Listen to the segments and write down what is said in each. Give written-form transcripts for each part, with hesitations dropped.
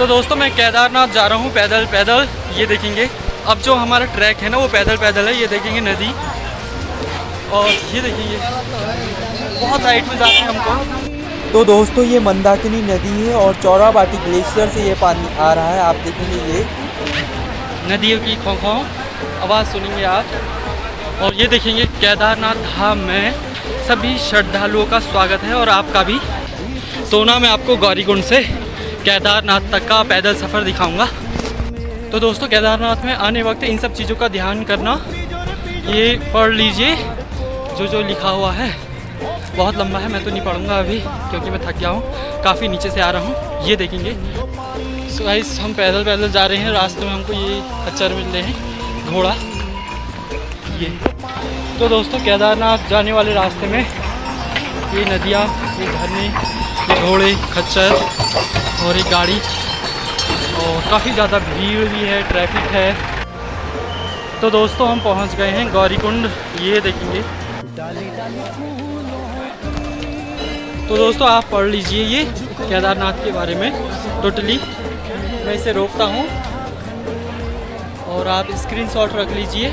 तो दोस्तों मैं केदारनाथ जा रहा हूँ पैदल पैदल। ये देखेंगे अब जो हमारा ट्रैक है ना वो पैदल पैदल है। ये देखेंगे नदी और ये देखेंगे बहुत हाइट में जाते हैं हमको। तो दोस्तों ये मंदाकिनी नदी है और चौराबाटी ग्लेशियर से ये पानी आ रहा है। आप देखेंगे ये नदियों की खो खो आवाज़ सुनेंगे आप। और ये देखेंगे केदारनाथ धाम में सभी श्रद्धालुओं का स्वागत है और आपका भी। तो ना मैं आपको गौरीकुंड से केदारनाथ तक का पैदल सफ़र दिखाऊंगा। तो दोस्तों केदारनाथ में आने वक्त इन सब चीज़ों का ध्यान करना। ये पढ़ लीजिए जो जो लिखा हुआ है। बहुत लंबा है, मैं तो नहीं पढ़ूंगा अभी क्योंकि मैं थक गया हूँ, काफ़ी नीचे से आ रहा हूँ। ये देखेंगे। सो गाइस हम पैदल पैदल जा रहे हैं। रास्ते में हमको ये खच्चर मिल रहे हैं, घोड़ा। ये तो दोस्तों केदारनाथ जाने वाले रास्ते में ये नदियाँ, ये झरने, ये घोड़े, खच्चर और एक गाड़ी और काफ़ी ज़्यादा भीड़ भी है, ट्रैफिक है। तो दोस्तों हम पहुंच गए हैं गौरीकुंड। ये देखेंगे। तो दोस्तों आप पढ़ लीजिए ये केदारनाथ के बारे में टोटली। मैं इसे रोकता हूँ और आप स्क्रीनशॉट रख लीजिए।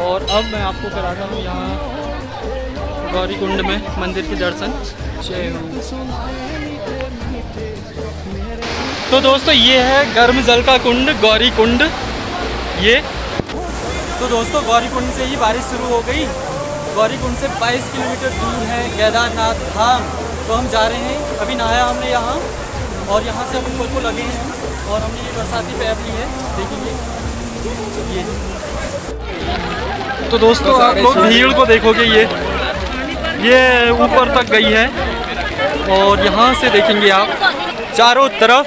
और अब मैं आपको कराता हूँ यहाँ गौरीकुंड में मंदिर के दर्शन। जय हो। तो दोस्तों ये है गर्म जल का कुंड गौरीकुंड। ये तो दोस्तों गौरीकुंड से ही बारिश शुरू हो गई। गौरीकुंड से 22 किलोमीटर दूर है केदारनाथ धाम। तो हम जा रहे हैं, अभी नहाया हमने यहाँ और यहाँ से हम बिल्कुल लगे हैं और हमने ये बरसाती पैप ली है, देखेंगे ये। तो दोस्तों आप लोग भीड़ को देखोगे, ये ऊपर तक गई है और यहाँ से देखेंगे आप चारों तरफ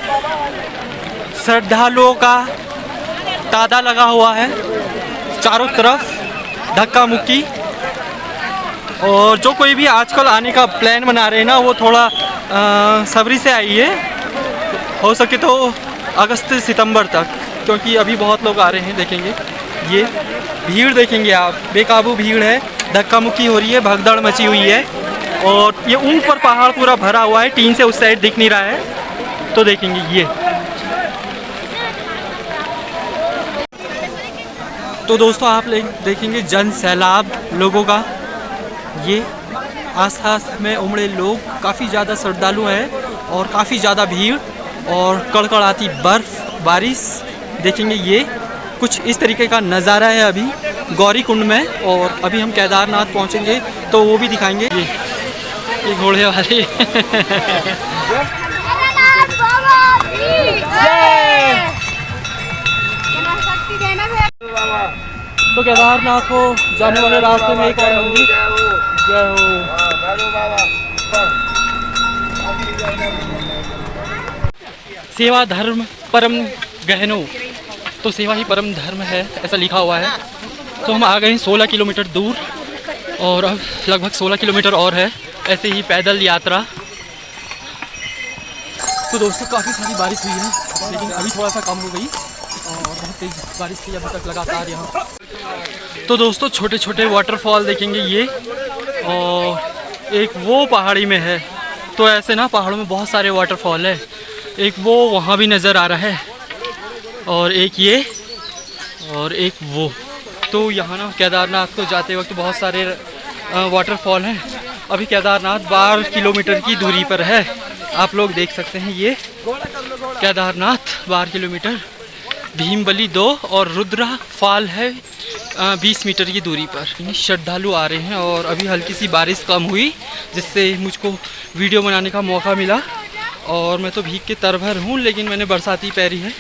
श्रद्धालुओं का तांता लगा हुआ है। चारों तरफ धक्का मुक्की। और जो कोई भी आजकल आने का प्लान बना रहे हैं ना वो थोड़ा सब्री से आइए, हो सके तो अगस्त सितंबर तक, क्योंकि अभी बहुत लोग आ रहे हैं। देखेंगे ये भीड़, देखेंगे आप, बेकाबू भीड़ है, धक्का मुक्की हो रही है, भगदड़ मची हुई है। और ये ऊपर पहाड़ पूरा भरा हुआ है, टीन से उस साइड दिख नहीं रहा है। तो देखेंगे ये। तो दोस्तों आप देखेंगे जन सैलाब लोगों का। ये आसपास में उमड़े लोग, काफ़ी ज़्यादा श्रद्धालु हैं और काफ़ी ज़्यादा भीड़ और कड़कड़ाती बर्फ़, बारिश। देखेंगे ये कुछ इस तरीके का नज़ारा है अभी गौरीकुंड में। और अभी हम केदारनाथ पहुंचेंगे तो वो भी दिखाएंगे। ये घोड़े वाले तो केदारनाथ को जाने वाले रास्ते में एक और मंदिर। जय हो। सेवा धर्म परम गहनो। तो सेवा ही परम धर्म है, ऐसा लिखा हुआ है। तो हम आ गए हैं 16 किलोमीटर दूर और अब लगभग 16 किलोमीटर और है ऐसे ही पैदल यात्रा। तो दोस्तों काफ़ी सारी बारिश हुई है लेकिन अभी थोड़ा सा कम हो गई और बहुत तेज बारिश थी अभी तक लगातार यहाँ। तो दोस्तों छोटे छोटे वाटरफॉल देखेंगे ये। और एक वो पहाड़ी में है। तो ऐसे ना पहाड़ों में बहुत सारे वाटरफॉल है। एक वो वहाँ भी नज़र आ रहा है और एक ये और एक वो। तो यहाँ ना केदारनाथ को जाते वक्त बहुत सारे वाटरफॉल हैं। अभी केदारनाथ 12 किलोमीटर की दूरी पर है, आप लोग देख सकते हैं। ये केदारनाथ 12 किलोमीटर, भीमबली 2 और रुद्रा फॉल है 20 मीटर की दूरी पर। श्रद्धालु आ रहे हैं और अभी हल्की सी बारिश कम हुई जिससे मुझको वीडियो बनाने का मौका मिला। और मैं तो भीग के तरभर हूँ लेकिन मैंने बरसाती पहनी है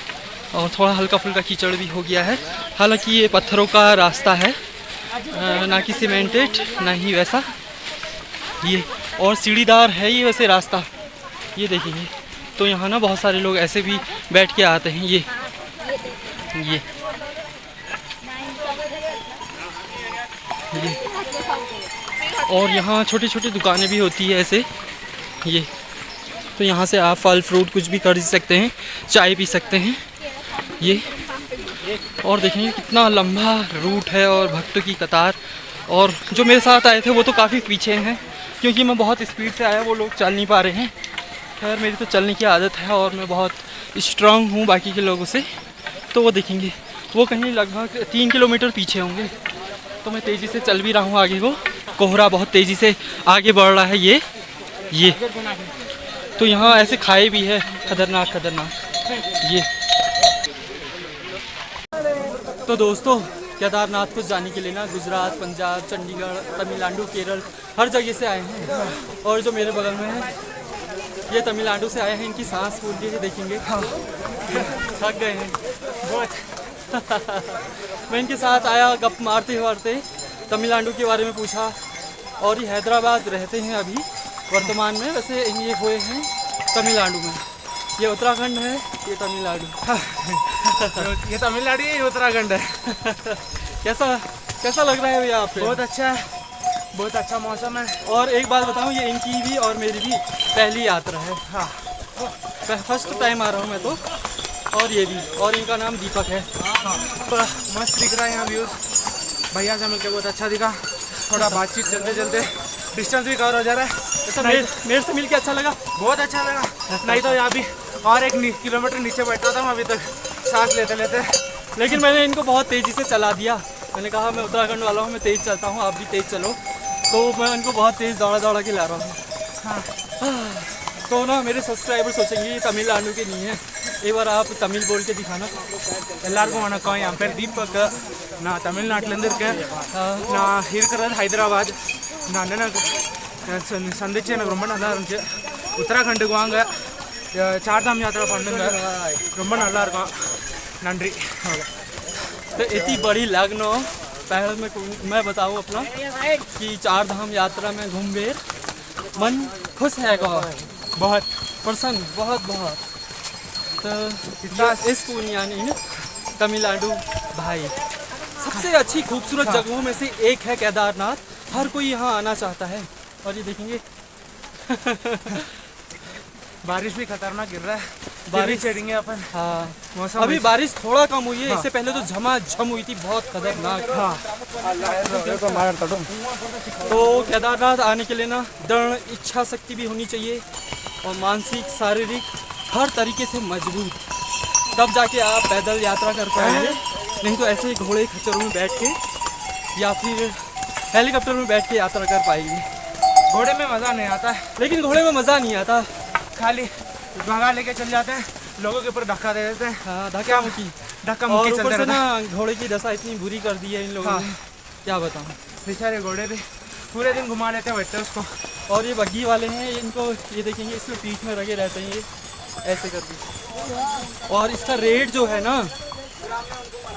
और थोड़ा हल्का फुल्का कीचड़ भी हो गया है। हालांकि ये पत्थरों का रास्ता है, ना कि सीमेंटेड ना ही वैसा। ये और सीढ़ीदार है ये वैसे रास्ता। ये देखेंगे। तो यहाँ ना बहुत सारे लोग ऐसे भी बैठ के आते हैं। ये और यहाँ छोटी छोटी दुकानें भी होती है ऐसे। ये तो यहाँ से आप फल फ्रूट कुछ भी खरीद सकते हैं, चाय पी सकते हैं। ये और देखेंगे कितना लंबा रूट है और भक्तों की कतार। और जो मेरे साथ आए थे वो तो काफ़ी पीछे हैं क्योंकि मैं बहुत स्पीड से आया, वो लोग चल नहीं पा रहे हैं। खैर मेरी तो चलने की आदत है और मैं बहुत स्ट्रांग हूँ बाकी के लोगों से। तो वो देखेंगे, वो कहीं लगभग 3 किलोमीटर पीछे होंगे। तो मैं तेज़ी से चल भी रहा हूँ आगे को। कोहरा बहुत तेज़ी से आगे बढ़ रहा है। ये तो यहाँ ऐसे खाई भी है, खतरनाक खतरनाक। ये तो दोस्तों केदारनाथ को जाने के लिए ना गुजरात, पंजाब, चंडीगढ़, तमिलनाडु, केरल हर जगह से आए हैं। और जो मेरे बगल में है ये तमिलनाडु से आए हैं। इनकी सांस फूल के देखेंगे, थक गए हैं बहुत। मैं इनके साथ आया, गप मारते मारते तमिलनाडु के बारे में पूछा। और ये हैदराबाद रहते हैं अभी वर्तमान में, वैसे ये हुए हैं तमिलनाडु में। ये उत्तराखंड है, ये तमिलनाडु। ये तमिलनाडु है, ये उत्तराखंड है। कैसा लग रहा है यहाँ पे? बहुत अच्छा है, बहुत अच्छा मौसम है। और एक बात बताऊँ, ये इनकी भी और मेरी भी पहली यात्रा है। हाँ, फर्स्ट टाइम आ रहा हूँ मैं तो। और ये भी, और इनका नाम दीपक है। हाँ, मस्त दिख रहा है यहाँ व्यूज़। भैया से मिलकर बहुत अच्छा दिखा। थोड़ा बातचीत चलते चलते डिस्टेंस भी कवर हो जा रहा है। ऐसा मेरे से मिलके अच्छा लगा, बहुत अच्छा लगा। नहीं तो यहाँ भी और 1 किलोमीटर नीचे बैठा था मैं अभी तक सांस लेते लेते। लेकिन मैंने इनको बहुत तेज़ी से चला दिया। मैंने कहा मैं उत्तराखंड वाला हूँ, मैं तेज़ चलता हूँ, आप भी तेज़ चलो। तो मैं उनको बहुत तेज़ दौड़ा के ला रहा हूँ। हाँ, तो ना मेरे सब्सक्राइबर सोचेंगे ये तमिलनाडु के नहीं है। एक बार आप तमिल बोल के दिखाना। எல்லாருக்கும் வணக்கம், என் பேர் தீபக், நான் தமிழ்நாட்டிலேருந்து இருக்கேன். நான் இருக்கிறது ஹைதராபாத். நான் அண்ணனை சந்திச்சு எனக்கு ரொம்ப நல்லா இருந்துச்சு. உத்தராகண்டுக்கு வாங்க, चारधाम यात्रा பண்ணுங்க, ரொம்ப நல்லா இருக்கும். நன்றி। तो इतनी बड़ी लगन हो पहले मैं बताऊँ अपना कि 4 धाम यात्रा में घूमबेर मन खुश है बहुत प्रसन्न, बहुत। तो इस यानी तमिलनाडु भाई सबसे अच्छी खूबसूरत जगहों में से एक है केदारनाथ। हर कोई यहाँ आना चाहता है। और ये देखेंगे बारिश भी खतरनाक गिर रहा है, बारिश चढ़ेंगे अपन। हाँ, मौसम अभी बारिश थोड़ा कम हुई है। इससे पहले तो झमाझम हुई थी, बहुत खतरनाक। हाँ, तो केदारनाथ आने के लिए ना दृढ़ इच्छा शक्ति भी होनी चाहिए और मानसिक शारीरिक हर तरीके से मजबूत, तब जाके आप पैदल यात्रा कर पाएंगे। नहीं तो ऐसे ही घोड़े खच्चरों में बैठ के या फिर हेलीकॉप्टर में बैठ के यात्रा कर पाएंगे। घोड़े में मज़ा नहीं आता है, लेकिन घोड़े में मज़ा नहीं आता, खाली भगा लेके चल जाते हैं, लोगों के ऊपर धक्का दे देते हैं। हाँ, धक्का मुक्की चलते ऊपर से रहते हैं। ना घोड़े की दशा इतनी बुरी कर दी है इन लोगों ने, क्या बताऊँ। बेचारे घोड़े भी पूरे दिन घुमा लेते हैं बैठते उसको। और ये बग्गी वाले हैं, इनको ये देखेंगे इसमें पीठ में लगे रहते हैं, ये ऐसे करके। और इसका रेट जो है ना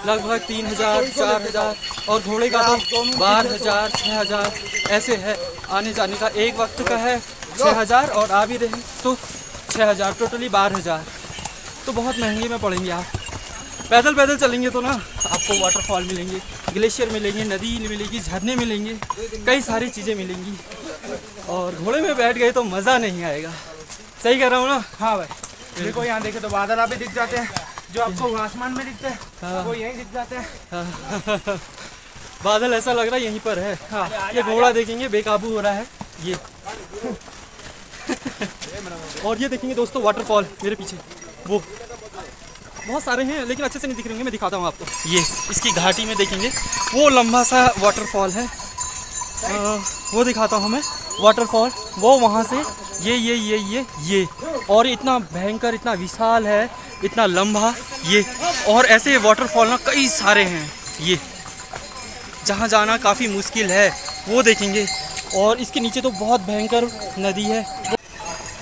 लगभग 3000 4000, और घोड़े का तो 12000 6000 ऐसे है आने जाने का। एक वक्त का है 6000 और आ भी रहे तो 6000, टोटली 12000। तो बहुत महंगे में पड़ेंगे आप। पैदल चलेंगे तो ना आपको वाटरफॉल मिलेंगे, ग्लेशियर मिलेंगे, नदी मिलेगी, झरने मिलेंगे, कई सारी चीज़ें मिलेंगी। और घोड़े में बैठ गए तो मज़ा नहीं आएगा। सही कह रहा हूँ ना? हाँ भाई, देखो यहाँ देखे तो बादल अभी दिख जाते हैं, जो आपको आसमान में दिखते हैं वो यहीं दिख जाते हैं। बादल ऐसा लग रहा है यहीं पर है। हाँ, ये घोड़ा देखेंगे बेकाबू हो रहा है ये। और ये देखेंगे दोस्तों वाटरफॉल मेरे पीछे, वो बहुत सारे हैं लेकिन अच्छे से नहीं दिख रहे होंगे, मैं दिखाता हूँ आपको। ये इसकी घाटी में देखेंगे वो लंबा सा वाटरफॉल है, वो दिखाता हूँ मैं वाटरफॉल। वो वहाँ से ये और इतना भयंकर, इतना विशाल है, इतना लंबा ये। और ऐसे वाटरफॉल ना कई सारे हैं, ये जहाँ जाना काफ़ी मुश्किल है वो देखेंगे। और इसके नीचे तो बहुत भयंकर नदी है।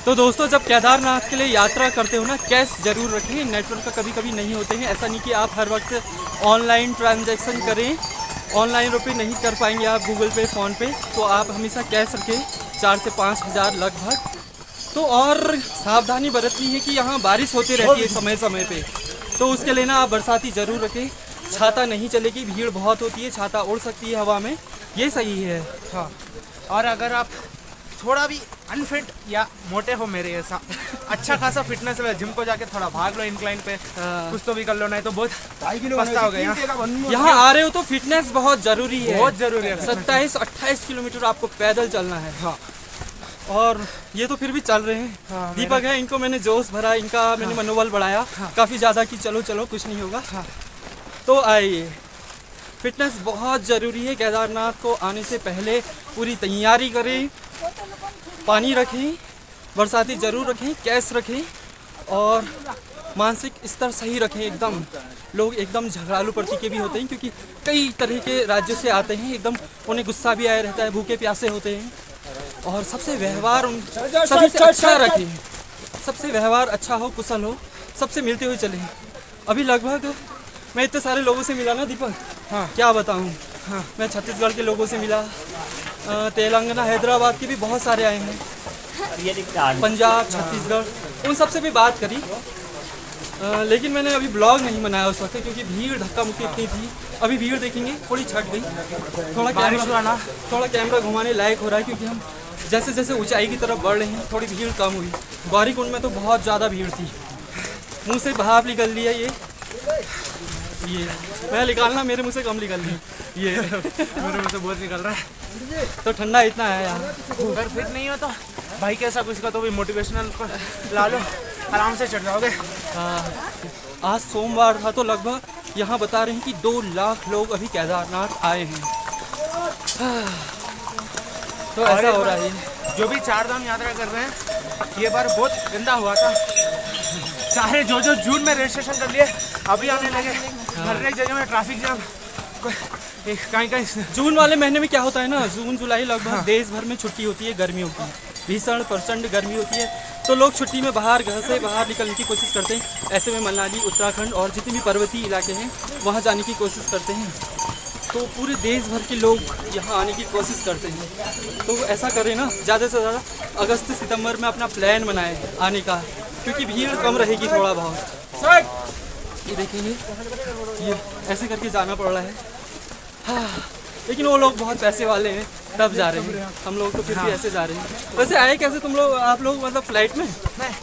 तो दोस्तों जब केदारनाथ के लिए यात्रा करते हो ना, कैश ज़रूर रखें। नेटवर्क का कभी नहीं होते हैं। ऐसा नहीं कि आप हर वक्त ऑनलाइन ट्रांजैक्शन करें, ऑनलाइन रुपये नहीं कर पाएंगे आप गूगल पे, फ़ोन पे। तो आप हमेशा कैश रखें, 4 से 5 हज़ार लगभग। तो और सावधानी बरतनी है कि यहाँ बारिश होती रहती है समय पे, तो उसके लिए ना आप बरसाती ज़रूर रखें। छाता नहीं चलेगी, भीड़ बहुत होती है, छाता उड़ सकती है हवा में, ये सही है। हाँ, और अगर आप थोड़ा भी अनफिट या मोटे हो मेरे ऐसा, अच्छा खासा फिटनेस है, जिम को जाके थोड़ा भाग लो इंक्लाइन पे, कुछ तो भी कर लो, नहीं तो बहुत पछताओगे। यहाँ आ रहे हो तो फिटनेस बहुत ज़रूरी है, बहुत ज़रूरी है। 27-28 किलोमीटर आपको पैदल चलना है। हाँ, और ये तो फिर भी चल रहे हैं। हाँ, दीपक है, इनको मैंने जोश भरा, इनका मैंने मनोबल बढ़ाया काफ़ी ज़्यादा कि चलो चलो कुछ नहीं होगा। तो आइए, फिटनेस बहुत ज़रूरी है। केदारनाथ को आने से पहले पूरी तैयारी करें, पानी रखें, बरसाती ज़रूर रखें, कैश रखें और मानसिक स्तर सही रखें। एकदम लोग एकदम झगड़ालू प्रकृति के भी होते हैं, क्योंकि कई तरह के राज्यों से आते हैं, एकदम उन्हें गुस्सा भी आया रहता है, भूखे प्यासे होते हैं। और सबसे व्यवहार उन सभी से अच्छा रखें, सबसे व्यवहार अच्छा हो, कुशल हो, सबसे मिलते हुए चलें। अभी लगभग मैं इतने सारे लोगों से मिला ना दीपक, हाँ क्या बताऊँ। मैं छत्तीसगढ़ के लोगों से मिला, तेलंगाना हैदराबाद के भी बहुत सारे आए हैं, पंजाब छत्तीसगढ़, उन सबसे भी बात करी। लेकिन मैंने अभी ब्लॉग नहीं बनाया उस वक्त, क्योंकि भीड़ धक्का मुक्की इतनी थी। अभी भीड़ देखेंगे थोड़ी छट गई, थोड़ा कैमरा घुमाने लायक हो रहा है, क्योंकि हम जैसे जैसे ऊंचाई की तरफ बढ़ रहे हैं थोड़ी भीड़ कम हुई। गौरीकुंड में तो बहुत ज़्यादा भीड़ थी, मुंह से भाप निकल लिया। ये मैं निकालना, मेरे मुँह से कम निकल रही ये मेरे मुँह से बहुत निकल रहा है। तो ठंडा इतना है यार। अगर फिट नहीं हो तो भाई कैसा कुछ का तो भी मोटिवेशनल ला लो, आराम से चढ़ जाओगे। आज सोमवार था, तो लगभग यहाँ बता रहे हैं कि 2 लाख लोग अभी केदारनाथ आए हैं। तो ऐसा हो रहा है। जो भी 4 धाम यात्रा कर रहे हैं, ये बार बहुत गंदा हुआ था। सारे जो जून में रजिस्ट्रेशन कर लिए अभी आने लगे, हर एक जगह में ट्रैफिक जाम। कहीं जून वाले महीने में क्या होता है ना, जून जुलाई लगभग देश भर में छुट्टी होती है, गर्मियों की भीषण प्रचंड गर्मी होती है, तो लोग छुट्टी में बाहर घर से बाहर निकलने की कोशिश करते हैं। ऐसे में मनाली, उत्तराखंड और जितने भी पर्वतीय इलाके हैं वहाँ जाने की कोशिश करते हैं। तो पूरे देश भर के लोग यहाँ आने की कोशिश करते हैं। तो ऐसा करें ना, ज़्यादा से ज़्यादा अगस्त सितंबर में अपना प्लान बनाएं आने का, क्योंकि भीड़ कम रहेगी थोड़ा बहुत। ये देखेंगे, ये ऐसे करके जाना पड़ रहा है। हाँ, लेकिन वो लोग बहुत पैसे वाले हैं तब जा रहे हैं, हम लोग तो फिर भी ऐसे जा रहे हैं। वैसे आए कैसे तुम लोग, आप लोग मतलब फ्लाइट में? नहीं,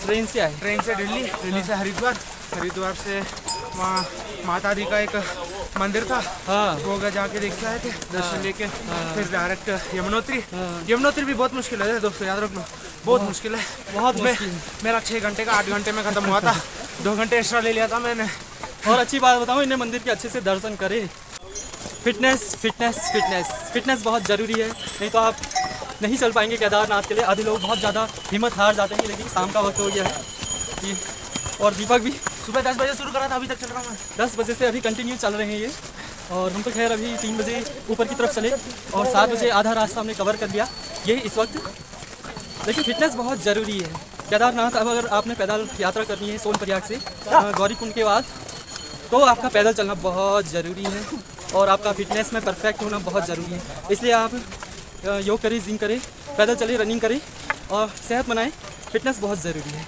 ट्रेन से आए। ट्रेन से दिल्ली से हरिद्वार से वहाँ माता दी का एक मंदिर था, हाँ, वो जाके देख के आए थे, दर्शन लेके। फिर डायरेक्ट यमुनोत्री भी बहुत मुश्किल है दोस्तों, याद रखना, बहुत मुश्किल है, बहुत मुश्किल। मेरा 6 घंटे का 8 घंटे में ख़त्म हुआ था। 2 घंटे एक्स्ट्रा ले लिया था मैंने। और अच्छी बात बताऊँ, इन्हें मंदिर के अच्छे से दर्शन करें। फिटनेस बहुत ज़रूरी है, नहीं तो आप नहीं चल पाएंगे केदारनाथ के लिए। आधे लोग बहुत ज़्यादा हिम्मत हार जाते हैं, लेकिन शाम का वक्त हो गया है ये। और दीपक भी सुबह 10 बजे शुरू करा था, अभी तक चल रहा हूँ। 10 बजे से अभी कंटिन्यू चल रहे हैं ये। और हम तो खैर अभी 3 बजे ऊपर की तरफ चले और 7 बजे आधा रास्ता हमने कवर कर लिया ये इस वक्त। लेकिन फिटनेस बहुत ज़रूरी है। केदारनाथ अब अगर आपने पैदल यात्रा करनी है सोनप्रयाग से गौरीकुंड के बाद, तो आपका पैदल चलना बहुत ज़रूरी है और आपका फिटनेस में परफेक्ट होना बहुत ज़रूरी है। इसलिए आप योग करें, जिम करें, पैदल चलें, रनिंग करें और सेहत बनाएं। फिटनेस बहुत ज़रूरी है।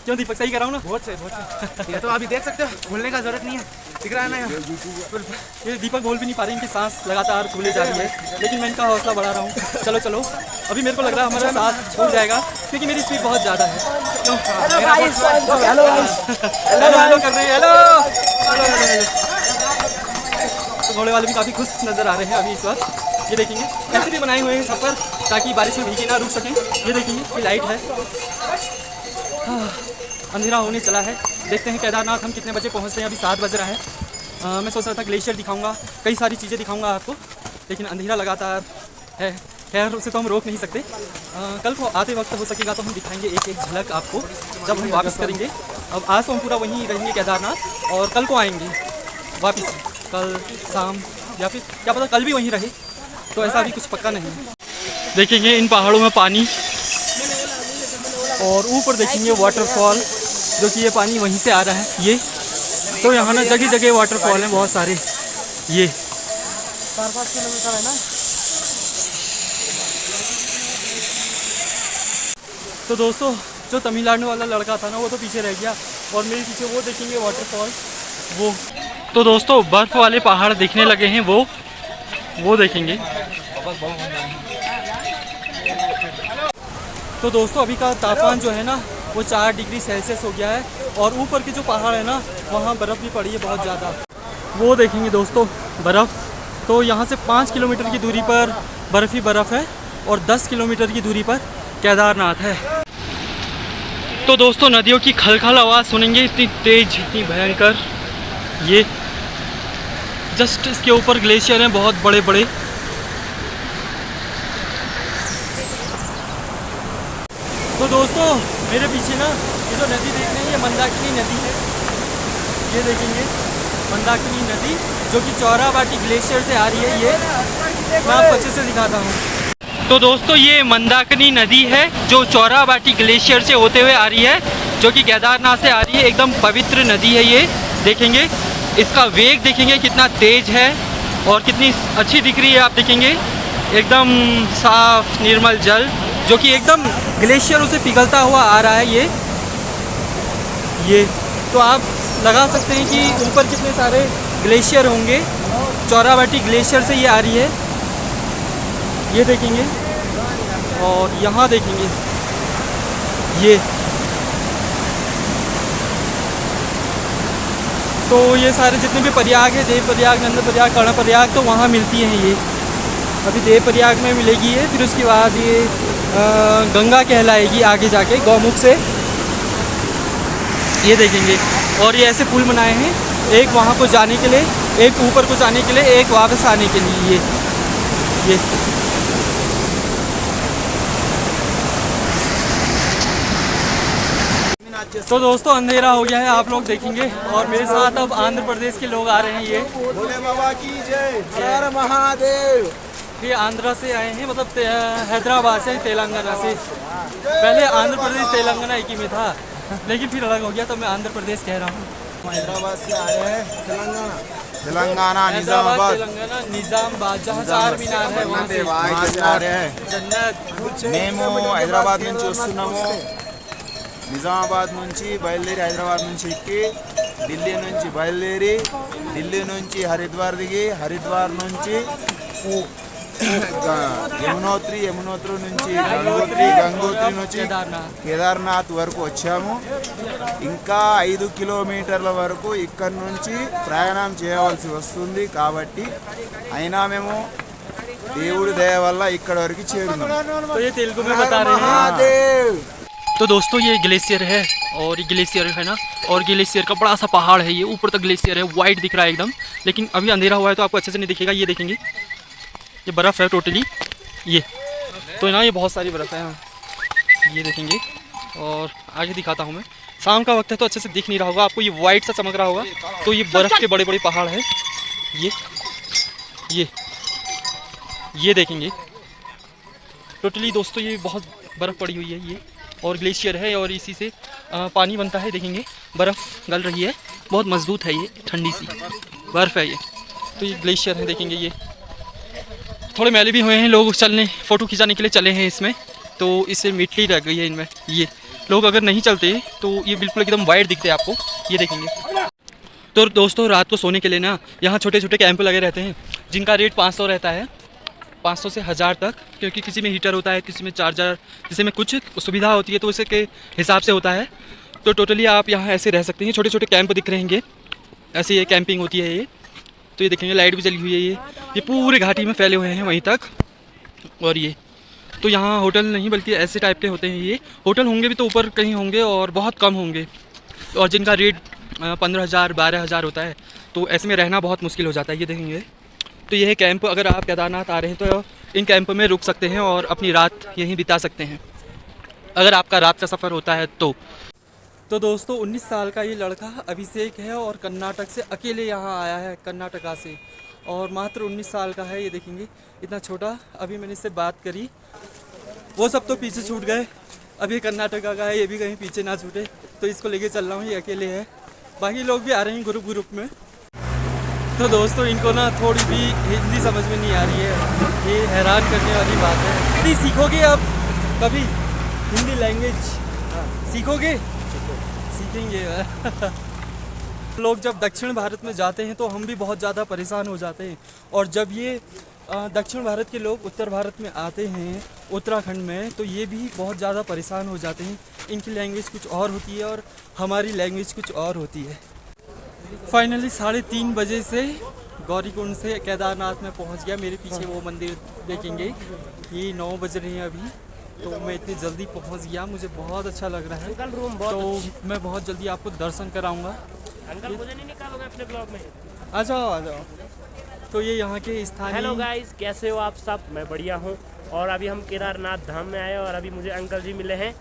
क्यों दीपक, सही कर रहा हूँ ना? बहुत सही। ये तो अभी देख सकते हो, बोलने का ज़रूरत नहीं है, दिख रहा है ना। ये दीपक बोल भी नहीं पा रही, इनकी सांस लगातार फूले जा रही है, लेकिन मैं इनका हौसला बढ़ा रहा हूँ। चलो अभी मेरे को लग रहा है हमारा साथ छूट जाएगा, क्योंकि मेरी स्पीड बहुत ज़्यादा है। हेलो कर रहे हैं, हेलो। तो घोड़े वाले भी काफ़ी खुश नज़र आ रहे हैं अभी इस वक्त। ये देखेंगे ऐसे भी बनाए हुए हैं सफ़र, ताकि बारिश में भीगे ना रुक सकें। ये देखेंगे कि लाइट है, अंधेरा होने चला है। देखते हैं केदारनाथ हम कितने बजे पहुंचते हैं। अभी 7 बज रहा है। मैं सोच रहा था ग्लेशियर दिखाऊंगा, कई सारी चीज़ें दिखाऊंगा आपको, लेकिन अंधेरा लगातार है। खैर उसे तो हम रोक नहीं सकते। कल को आते वक्त हो सकेगा तो हम दिखाएंगे एक झलक आपको जब हम वापस करेंगे। अब आज तो हम पूरा वहीं रहेंगे केदारनाथ, और कल को आएंगे वापस, कल शाम या फिर क्या पता कल भी वहीं रहे, तो ऐसा अभी कुछ पक्का नहीं। देखेंगे इन पहाड़ों में पानी, और ऊपर देखेंगे वाटरफॉल, जो कि ये पानी वहीं से आ रहा है। ये तो यहाँ ना जगह जगह वाटरफॉल हैं बहुत सारे। ये 4-5 किलोमीटर है ना। तो दोस्तों, जो तमिलनाडु वाला लड़का था ना, वो तो पीछे रह गया, और मेरे पीछे वो देखेंगे वाटरफॉल। वो तो दोस्तों बर्फ़ वाले पहाड़ दिखने लगे हैं, वो देखेंगे। तो दोस्तों अभी का तापमान जो है ना, वो 4 डिग्री सेल्सियस हो गया है, और ऊपर के जो पहाड़ है ना, वहाँ बर्फ़ भी पड़ी है बहुत ज़्यादा। वो देखेंगे दोस्तों बर्फ़। तो यहाँ से 5 किलोमीटर की दूरी पर बर्फ़ ही बर्फ़ है, और 10 किलोमीटर की दूरी पर केदारनाथ है। तो दोस्तों नदियों की खलखल आवाज़ सुनेंगे, इतनी तेज, इतनी भयंकर। ये जस्ट इसके ऊपर ग्लेशियर हैं बहुत बड़े बड़े। तो दोस्तों मेरे पीछे ना ये जो नदी देख रहे हैं, ये मंदाकिनी नदी है। ये देखेंगे मंदाकिनी नदी जो कि चौराबाटी ग्लेशियर से आ रही है। ये मैं आपको अच्छे से दिखाता हूँ। तो दोस्तों ये मंदाकिनी नदी है जो चौराबाटी ग्लेशियर से होते हुए आ रही है, जो कि केदारनाथ से आ रही है। एकदम पवित्र नदी है ये। देखेंगे इसका वेग देखेंगे कितना तेज है और कितनी अच्छी दिख रही है। आप देखेंगे एकदम साफ निर्मल जल जो कि एकदम ग्लेशियरों से पिघलता हुआ आ रहा है। ये तो आप लगा सकते हैं कि ऊपर कितने सारे ग्लेशियर होंगे। चौराबाटी ग्लेशियर से ये आ रही है। ये देखेंगे और यहाँ देखेंगे ये। तो ये सारे जितने भी प्रयाग है, देव प्रयाग, नंद प्रयाग, कर्ण प्रयाग, तो वहाँ मिलती हैं ये। अभी देव प्रयाग में मिलेगी ये, फिर उसके बाद ये गंगा कहलाएगी आगे जाके गौमुख से। ये देखेंगे और ये ऐसे पुल बनाए हैं, एक वहाँ को जाने के लिए, एक ऊपर को जाने के लिए, एक वापस आने के लिए। ये तो दोस्तों अंधेरा हो गया है, आप लोग देखेंगे। और मेरे साथ अब आंध्र प्रदेश के लोग आ रहे हैं। ये भोले बाबा की जय, हर महादेव। ये आंध्रा से आए हैं, मतलब हैदराबाद से, तेलंगाना से। पहले आंध्र प्रदेश तेलंगाना एक ही में था, लेकिन फिर अलग हो गया, तो मैं आंध्र प्रदेश कह रहा हूँ। हैदराबाद से आए हैं तेलंगाना, हैदराबाद, तेलंगाना, निजामाबाद, जहाँ चार मीनार है वहाँ से आ रहे हैं। जन्नत। మేము హైదరాబాద్ నుంచి వస్తున్నాము, నిజామాబాద్ నుంచి బయలుదేరి హైదరాబాద్ నుంచి ఎక్కి ఢిల్లీ నుంచి బయలుదేరి ఢిల్లీ నుంచి హరిద్వార్ దిగి హరిద్వార్ నుంచి యమునోత్రి, యమునోత్రి నుంచి గంగోత్రి, గంగోత్రి నుంచి కేదార్నాథ్ వరకు వచ్చాము. ఇంకా 5 కిలోమీటర్ల వరకు ఇక్కడ నుంచి ప్రయాణం చేయవలసి వస్తుంది. కాబట్టి అయినా మేము దేవుడి దయ వల్ల ఇక్కడ వరకు చేరున్నాం. तो ये तेलुगु में बता रहे हैं। तो दोस्तों ये ग्लेशियर है, और ये ग्लेशियर है ना, और ग्लेशियर का बड़ा सा पहाड़ है। ये ऊपर तक ग्लेशियर है, वाइट दिख रहा है एकदम, लेकिन अभी अंधेरा हुआ है तो आपको अच्छे से नहीं दिखेगा। ये देखेंगे ये बर्फ़ है टोटली। ये तो ना ये बहुत सारी बर्फ़ है यहाँ। ये देखेंगे और आगे दिखाता हूँ मैं। शाम का वक्त है तो अच्छे से दिख नहीं रहा होगा आपको, ये वाइट सा चमक रहा होगा। तो ये बर्फ़ के बड़े बड़े पहाड़ है। ये देखेंगे टोटली दोस्तों, ये बहुत बर्फ़ पड़ी हुई है ये, और ग्लेशियर है, और इसी से पानी बनता है। देखेंगे बर्फ़ गल रही है, बहुत मजबूत है ये, ठंडी सी बर्फ़ है ये। तो ये ग्लेशियर है, देखेंगे ये थोड़े मैले भी हुए हैं। लोग चलने, फ़ोटो खिंचाने के लिए चले हैं इसमें, तो इससे मिट्टी लग गई है इनमें। ये लोग अगर नहीं चलते तो ये बिल्कुल एकदम वाइट दिखते हैं आपको। ये देखेंगे। तो दोस्तों रात को सोने के लिए ना यहाँ छोटे छोटे कैंप लगे रहते हैं, जिनका रेट 500 रहता है, 500 से 1000 तक, क्योंकि किसी में हीटर होता है, किसी में चार्जर, किसी में कुछ सुविधा होती है, तो उसे के हिसाब से होता है। तो टोटली आप यहाँ ऐसे रह सकते हैं। छोटे छोटे कैंप दिख रहे हैं, ऐसे ये कैंपिंग होती है ये। तो ये देखेंगे लाइट भी जली हुई है। ये पूरे घाटी में फैले हुए हैं वहीं तक। और ये तो यहाँ होटल नहीं बल्कि ऐसे टाइप के होते हैं। ये होटल होंगे भी तो ऊपर कहीं होंगे और बहुत कम होंगे, और जिनका रेट 15,000 12,000 होता है, तो ऐसे में रहना बहुत मुश्किल हो जाता है। ये देखेंगे। तो यह कैंप, अगर आप केदारनाथ आ रहे हैं तो इन कैंप में रुक सकते हैं और अपनी रात यहीं बिता सकते हैं, अगर आपका रात का सफ़र होता है तो। तो दोस्तों 19 साल का ये लड़का अभिषेक है, और कर्नाटक से अकेले यहाँ आया है, कर्नाटका से, और मात्र 19 साल का है। ये देखेंगे इतना छोटा। अभी मैंने इससे बात करी, वो सब तो पीछे छूट गए, अभी कर्नाटका का है, ये भी कहीं पीछे ना छूटे, तो इसको लेके चल रहा हूँ। ये अकेले है, बाकी लोग भी आ रहे हैं ग्रुप में। तो दोस्तों इनको ना थोड़ी भी हिंदी समझ में नहीं आ रही है, ये हैरान करने वाली बात है। हिंदी सीखोगे अब कभी? हिंदी लैंग्वेज सीखोगे? सीखेंगे। लोग जब दक्षिण भारत में जाते हैं तो हम भी बहुत ज़्यादा परेशान हो जाते हैं, और जब ये दक्षिण भारत के लोग उत्तर भारत में आते हैं, उत्तराखंड में, तो ये भी बहुत ज़्यादा परेशान हो जाते हैं। इनकी लैंग्वेज कुछ और होती है और हमारी लैंग्वेज कुछ और होती है। फाइनली 3:30 बजे से गौरीकुंड से केदारनाथ में पहुंच गया। मेरे पीछे वो मंदिर देखेंगे ये 9 बज रहे हैं अभी, तो मैं इतनी जल्दी पहुंच गया, मुझे बहुत अच्छा लग रहा है। तो मैं बहुत जल्दी आपको दर्शन कराऊंगा। अंकल मुझे नहीं निकालोगे अपने ब्लॉग में? आ जाओ आ जाओ। तो ये यहाँ के स्थानीय। हेलो गाइस, कैसे हो आप सब? मैं बढ़िया हूँ। और अभी हम केदारनाथ धाम में आए और अभी मुझे अंकल जी मिले हैं।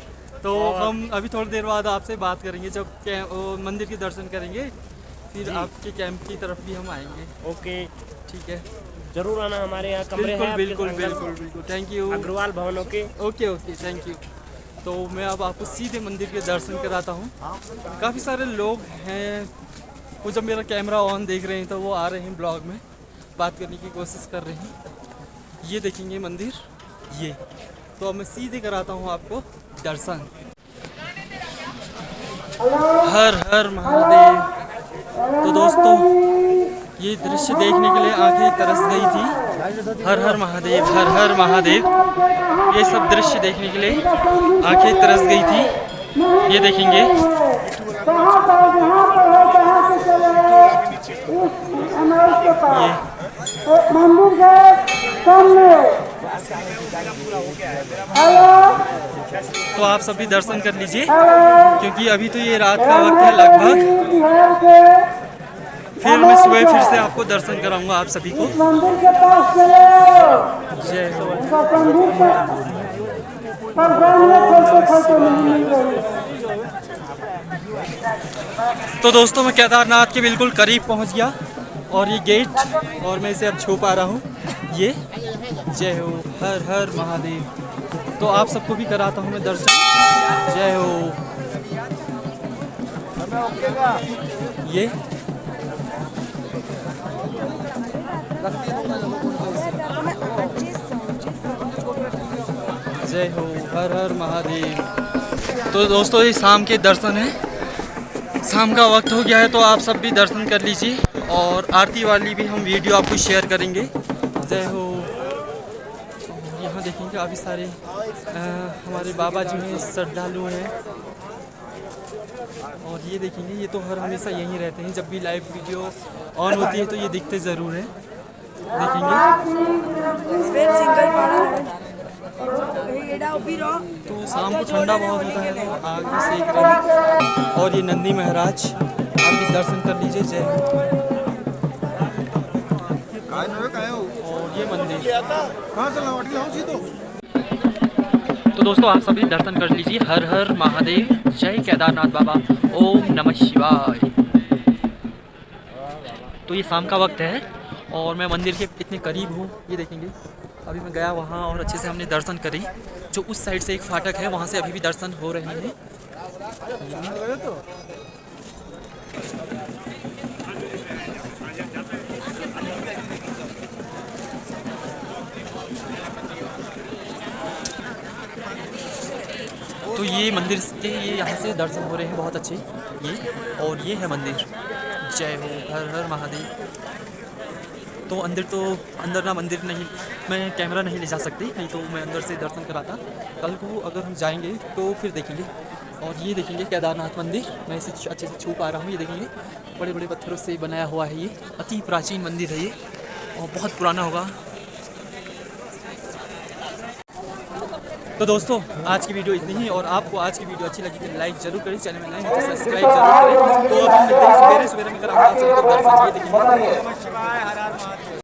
तो हम अभी थोड़ी देर बाद आपसे बात करेंगे, जब मंदिर के दर्शन करेंगे फिर आपके कैंप की तरफ भी हम आएंगे। ओके ठीक है, जरूर आना, हमारे यहाँ कमरे हैं। बिल्कुल thank you. Agarwal Bhavan. Okay thank you. तो मैं अब आपको सीधे मंदिर के दर्शन कराता हूँ। काफ़ी सारे लोग हैं, वो जब मेरा कैमरा ऑन देख रहे हैं तो वो आ रहे हैं ब्लॉग में, बात करने की कोशिश कर रहे हैं। ये देखेंगे मंदिर, ये तो अब मैं सीधे कराता हूँ आपको दर्शन। हर हर महादेव। तो दोस्तों ये दृश्य देखने के लिए आंखें तरस गई थी। हर हर महादेव, हर हर महादेव। ये सब दृश्य देखने के लिए आंखें तरस गई थी। ये देखेंगे, तो आप सभी दर्शन कर लीजिए, क्योंकि अभी तो ये रात का वक्त है लगभग। फिर मैं सुबह फिर से आपको दर्शन कराऊंगा आप सभी को। जय हो। तो दोस्तों मैं केदारनाथ के बिल्कुल करीब पहुंच गया और ये गेट, और मैं इसे अब छू पा रहा हूँ। ये जय हो, हर हर महादेव। तो आप सबको भी कराता हूँ मैं दर्शन। जय हो। ये जय हो, हर हर महादेव। तो दोस्तों ये शाम के दर्शन है, शाम का वक्त हो गया है, तो आप सब भी दर्शन कर लीजिए। और आरती वाली भी हम वीडियो आपको शेयर करेंगे। जय हो। यहाँ देखेंगे काफ़ी सारे हमारे बाबा जी हैं, श्रद्धालु हैं। और ये देखेंगे, ये तो हर हमेशा यहीं रहते हैं, जब भी लाइव वीडियो ऑन होती है तो ये दिखते ज़रूर हैं। देखेंगे तो शाम को ठंडा बहुत होता है, तो आग भी सेक रहे हैं। और ये नंदी महाराज, आप भी दर्शन कर लीजिए। जय हो। और ये मंदिर तो दोस्तों आप सभी दर्शन कर लीजिए। हर हर महादेव, जय केदारनाथ बाबा, ओम नमः शिवाय। तो ये शाम का वक्त है और मैं मंदिर के इतने करीब हूँ। ये देखेंगे, अभी मैं गया वहाँ और अच्छे से हमने दर्शन करी। जो उस साइड से एक फाटक है, वहाँ से अभी भी दर्शन हो रहे हैं। तो ये मंदिर के ये यहाँ से दर्शन हो रहे हैं बहुत अच्छे। ये और ये है मंदिर। जय हो, हर हर महादेव। तो अंदर ना मंदिर नहीं, मैं कैमरा नहीं ले जा सकती, नहीं तो मैं अंदर से दर्शन कराता। कल को अगर हम जाएंगे तो फिर देखेंगे। और ये देखेंगे केदारनाथ मंदिर, मैं इसे अच्छे से छू पा रहा हूँ। ये देखेंगे बड़े बड़े पत्थरों से बनाया हुआ है, ये अति प्राचीन मंदिर है ये, और बहुत पुराना होगा। तो दोस्तों आज की वीडियो इतनी ही, और आपको आज की वीडियो अच्छी लगी तो लाइक जरूर करें, चैनल में नए हैं तो सब्सक्राइब जरूर करें। तो अभी मिलते हैं सवेरे में कराऊंगा आप सबको दर्शन। ये देखेंगे।